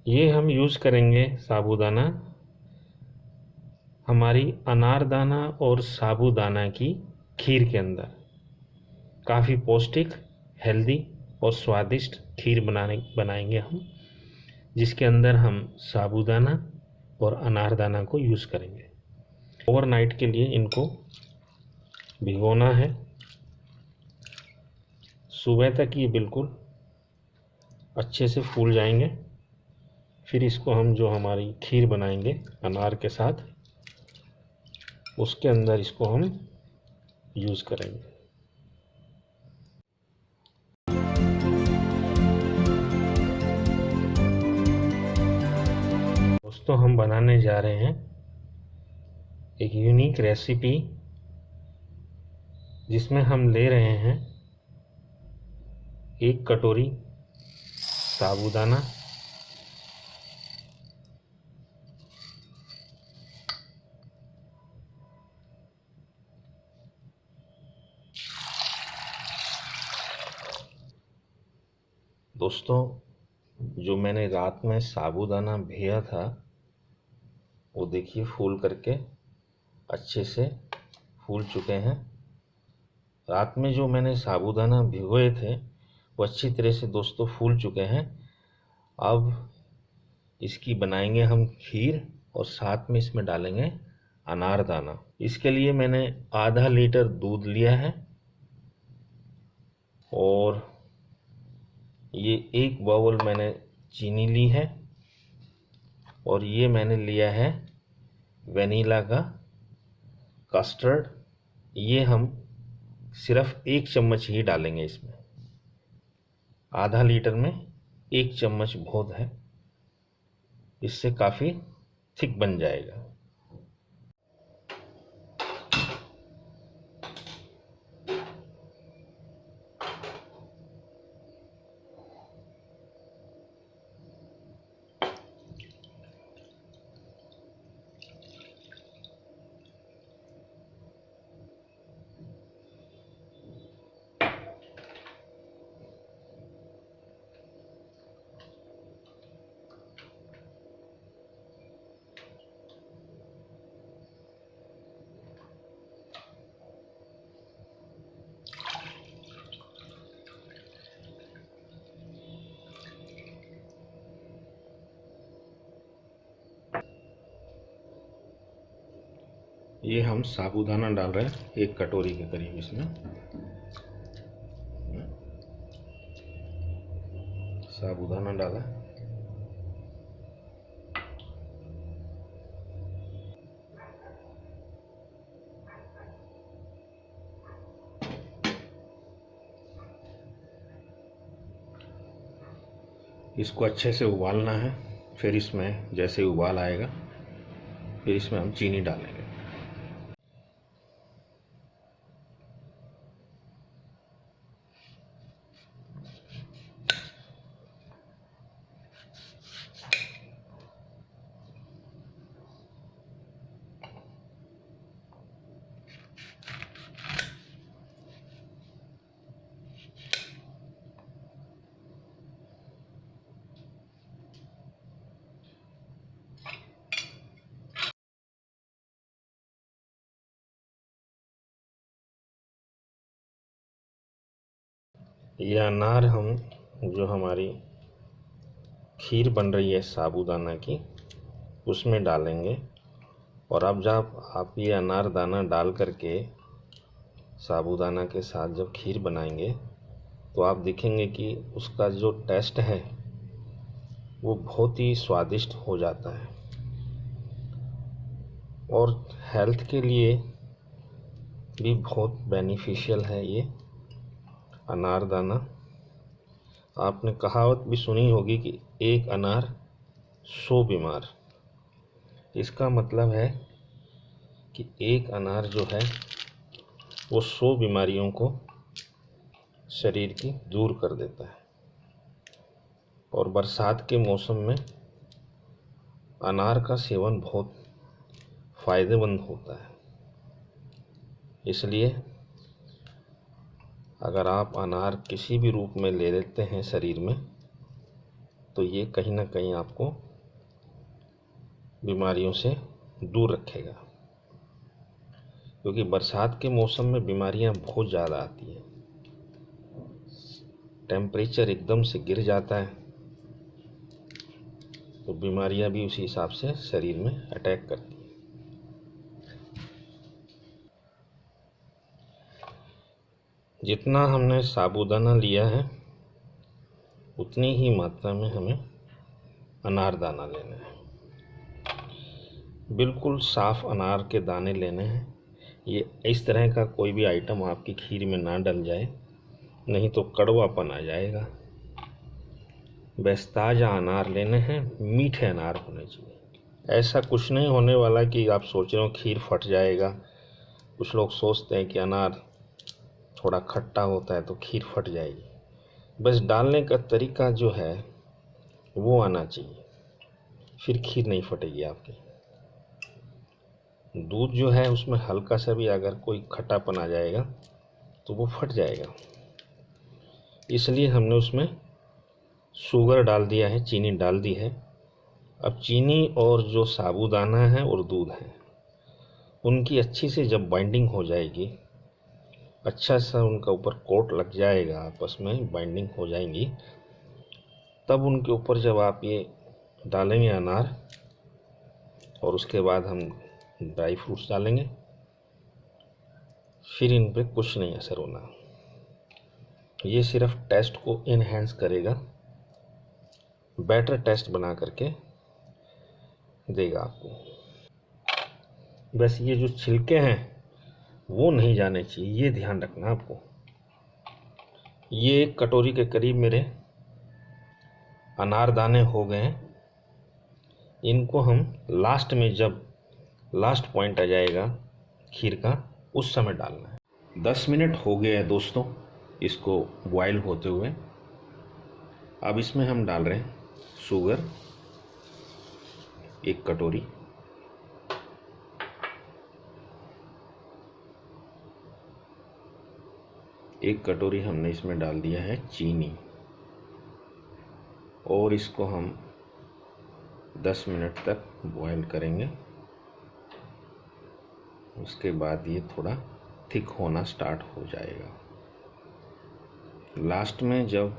ये हम यूज़ करेंगे साबूदाना हमारी अनारदाना और साबूदाना की खीर के अंदर। काफ़ी पौष्टिक, हेल्दी और स्वादिष्ट खीर बनाएंगे हम, जिसके अंदर हम साबूदाना और अनारदाना को यूज़ करेंगे। ओवरनाइट के लिए इनको भिगोना है। सुबह तक ये बिल्कुल अच्छे से फूल जाएंगे। फिर इसको हम जो हमारी खीर बनाएंगे अनार के साथ, उसके अंदर इसको हम यूज़ करेंगे। दोस्तों, हम बनाने जा रहे हैं एक यूनिक रेसिपी, जिसमें हम ले रहे हैं 1 कटोरी साबूदाना, दोस्तों जो मैंने रात में साबूदाना भिगोया था वो देखिए फूल करके अच्छे से फूल चुके हैं। रात में जो मैंने साबूदाना भिगोए थे वो अच्छी तरह से दोस्तों फूल चुके हैं। अब इसकी बनाएंगे हम खीर और साथ में इसमें डालेंगे अनारदाना। इसके लिए मैंने आधा लीटर दूध लिया है और ये 1 बाउल मैंने चीनी ली है और ये मैंने लिया है वेनिला का कस्टर्ड। ये हम सिर्फ 1 चम्मच ही डालेंगे इसमें। आधा लीटर में 1 चम्मच बहुत है, इससे काफ़ी थिक बन जाएगा। ये हम साबूदाना डाल रहे हैं 1 कटोरी के करीब इसमें। साबूदाना डाला, इसको अच्छे से उबालना है। फिर इसमें जैसे उबाल आएगा फिर इसमें हम चीनी डालेंगे। ये अनार हम जो हमारी खीर बन रही है साबूदाना की उसमें डालेंगे। और अब जब आप ये अनारदाना डाल करके साबूदाना के साथ जब खीर बनाएंगे तो आप देखेंगे कि उसका जो टेस्ट है वो बहुत ही स्वादिष्ट हो जाता है। और हेल्थ के लिए भी बहुत बेनिफिशियल है ये अनारदाना। आपने कहावत भी सुनी होगी कि 1 अनार 100 बीमार। इसका मतलब है कि 1 अनार जो है वो 100 बीमारियों को शरीर की दूर कर देता है। और बरसात के मौसम में अनार का सेवन बहुत फ़ायदेमंद होता है। इसलिए अगर आप अनार किसी भी रूप में ले लेते हैं शरीर में तो ये कहीं ना कहीं आपको बीमारियों से दूर रखेगा, क्योंकि बरसात के मौसम में बीमारियां बहुत ज़्यादा आती हैं। टेम्परेचर एकदम से गिर जाता है तो बीमारियां भी उसी हिसाब से शरीर में अटैक करती हैं। जितना हमने साबूदाना लिया है उतनी ही मात्रा में हमें अनारदाना लेना है। बिल्कुल साफ अनार के दाने लेने हैं। ये इस तरह का कोई भी आइटम आपकी खीर में ना डल जाए, नहीं तो कड़वापन आ जाएगा। बस ताज़ा अनार लेने हैं, मीठे अनार होने चाहिए। ऐसा कुछ नहीं होने वाला कि आप सोच रहे हो खीर फट जाएगा। कुछ लोग सोचते हैं कि अनार थोड़ा खट्टा होता है तो खीर फट जाएगी। बस डालने का तरीका जो है वो आना चाहिए, फिर खीर नहीं फटेगी आपकी। दूध जो है उसमें हल्का सा भी अगर कोई खट्टापन आ जाएगा तो वो फट जाएगा। इसलिए हमने उसमें शुगर डाल दिया है, चीनी डाल दी है। अब चीनी और जो साबूदाना है और दूध है, उनकी अच्छी से जब बाइंडिंग हो जाएगी, अच्छा सा उनका ऊपर कोट लग जाएगा, आपस में बाइंडिंग हो जाएंगी, तब उनके ऊपर जब आप ये डालेंगे अनार, और उसके बाद हम ड्राई फ्रूट्स डालेंगे, फिर इन पे कुछ नहीं असर होना। ये सिर्फ टेस्ट को इनहेंस करेगा, बेटर टेस्ट बना करके देगा आपको। बस ये जो छिलके हैं वो नहीं जाने चाहिए, ये ध्यान रखना आपको। ये 1 कटोरी के करीब मेरे अनारदाने हो गए हैं। इनको हम लास्ट में, जब लास्ट पॉइंट आ जाएगा खीर का, उस समय डालना है। 10 मिनट हो गए हैं दोस्तों इसको बॉयल होते हुए। अब इसमें हम डाल रहे हैं शुगर 1 कटोरी, एक कटोरी हमने इसमें डाल दिया है चीनी, और इसको हम 10 मिनट तक बॉयल करेंगे। उसके बाद ये थोड़ा थिक होना स्टार्ट हो जाएगा। लास्ट में जब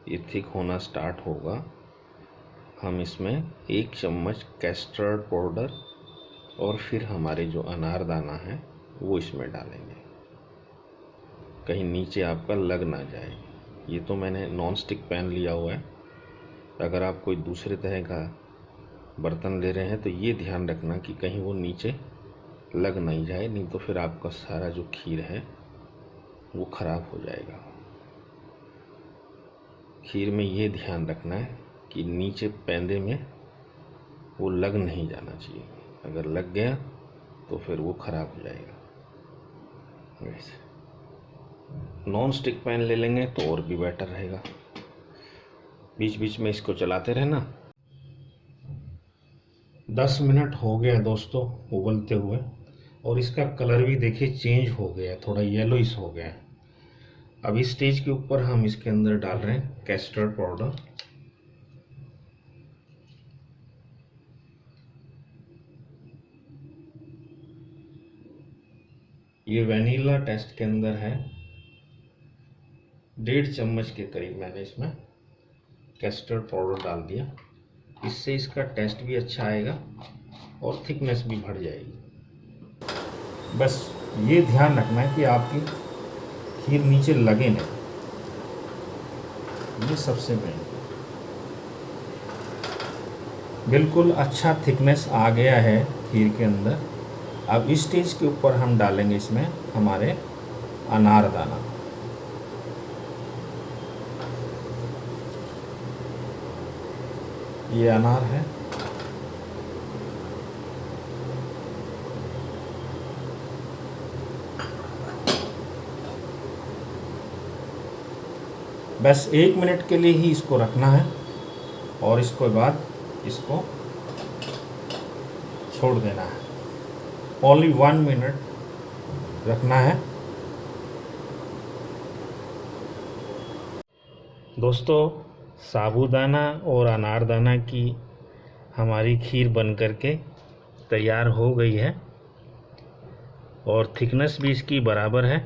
ये थिक होना स्टार्ट होगा, हम इसमें 1 चम्मच कैस्टर्ड पाउडर और फिर हमारे जो अनारदाना है वो इसमें डालेंगे, कहीं नीचे आपका लग ना जाए। ये तो मैंने नॉन स्टिक पैन लिया हुआ है। अगर आप कोई दूसरे तरह का बर्तन ले रहे हैं तो ये ध्यान रखना कि कहीं वो नीचे लग नहीं जाए, नहीं तो फिर आपका सारा जो खीर है वो ख़राब हो जाएगा। खीर में ये ध्यान रखना है कि नीचे पैंदे में वो लग नहीं जाना चाहिए। अगर लग गया तो फिर वो ख़राब हो जाएगा। वैसे नॉन स्टिक पैन ले लेंगे तो और भी बेटर रहेगा। बीच बीच में इसको चलाते रहना। 10 मिनट हो गया दोस्तों उबलते हुए, और इसका कलर भी देखिए चेंज हो गया, थोड़ा येलोइश हो गया। अब इस स्टेज के ऊपर हम इसके अंदर डाल रहे हैं कैस्टर्ड पाउडर। ये वैनिला टेस्ट के अंदर है, 1.5 चम्मच के करीब मैंने इसमें कैस्टर्ड पाउडर डाल दिया। इससे इसका टेस्ट भी अच्छा आएगा और थिकनेस भी बढ़ जाएगी। बस ये ध्यान रखना है कि आपकी खीर नीचे लगे नहीं, ये सबसे मेन। बिल्कुल अच्छा थिकनेस आ गया है खीर के अंदर। अब इस स्टेज के ऊपर हम डालेंगे इसमें हमारे अनारदाना। ये अनार है, बस 1 मिनट के लिए ही इसको रखना है, और इसके बाद इसको छोड़ देना है। ओनली 1 मिनट रखना है। दोस्तों साबूदाना और अनारदाना की हमारी खीर बन करके तैयार हो गई है और थिकनेस भी इसकी बराबर है।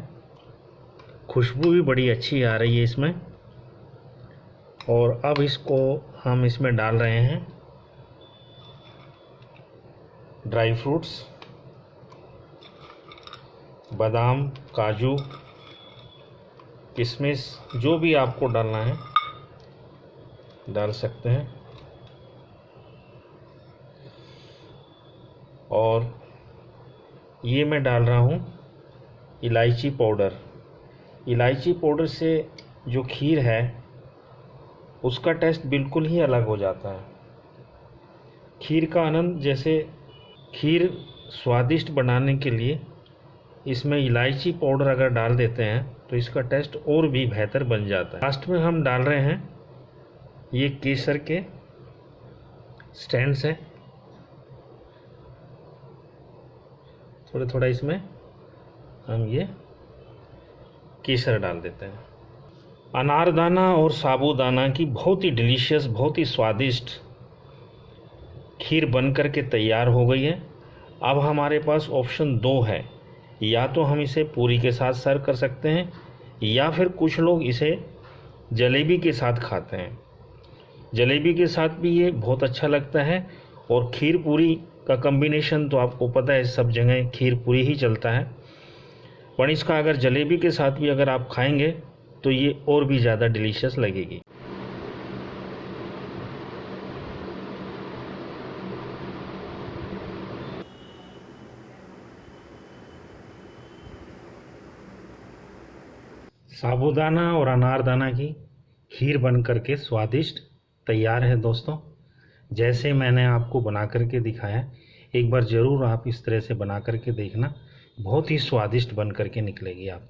खुशबू भी बड़ी अच्छी आ रही है इसमें। और अब इसको हम इसमें डाल रहे हैं ड्राई फ्रूट्स, बादाम, काजू, किशमिश, जो भी आपको डालना है डाल सकते हैं। और ये मैं डाल रहा हूँ इलायची पाउडर। इलायची पाउडर से जो खीर है उसका टेस्ट बिल्कुल ही अलग हो जाता है। खीर का आनंद, जैसे खीर स्वादिष्ट बनाने के लिए इसमें इलायची पाउडर अगर डाल देते हैं तो इसका टेस्ट और भी बेहतर बन जाता है। लास्ट में हम डाल रहे हैं ये केसर के स्टैंड्स हैं, थोड़ा थोड़ा इसमें हम ये केसर डाल देते हैं। अनारदाना और साबूदाना की बहुत ही डिलीशियस, बहुत ही स्वादिष्ट खीर बन कर के तैयार हो गई है। अब हमारे पास ऑप्शन 2 है, या तो हम इसे पूरी के साथ सर्व कर सकते हैं या फिर कुछ लोग इसे जलेबी के साथ खाते हैं। जलेबी के साथ भी ये बहुत अच्छा लगता है। और खीर पूरी का कॉम्बिनेशन तो आपको पता है, सब जगह खीर पूरी ही चलता है, पर इसका अगर जलेबी के साथ भी अगर आप खाएंगे तो ये और भी ज़्यादा डिलीशियस लगेगी। साबूदाना और अनारदाना की खीर बन करके स्वादिष्ट तैयार है दोस्तों। जैसे मैंने आपको बना करके दिखाया, एक बार ज़रूर आप इस तरह से बना करके देखना, बहुत ही स्वादिष्ट बन करके निकलेगी आप।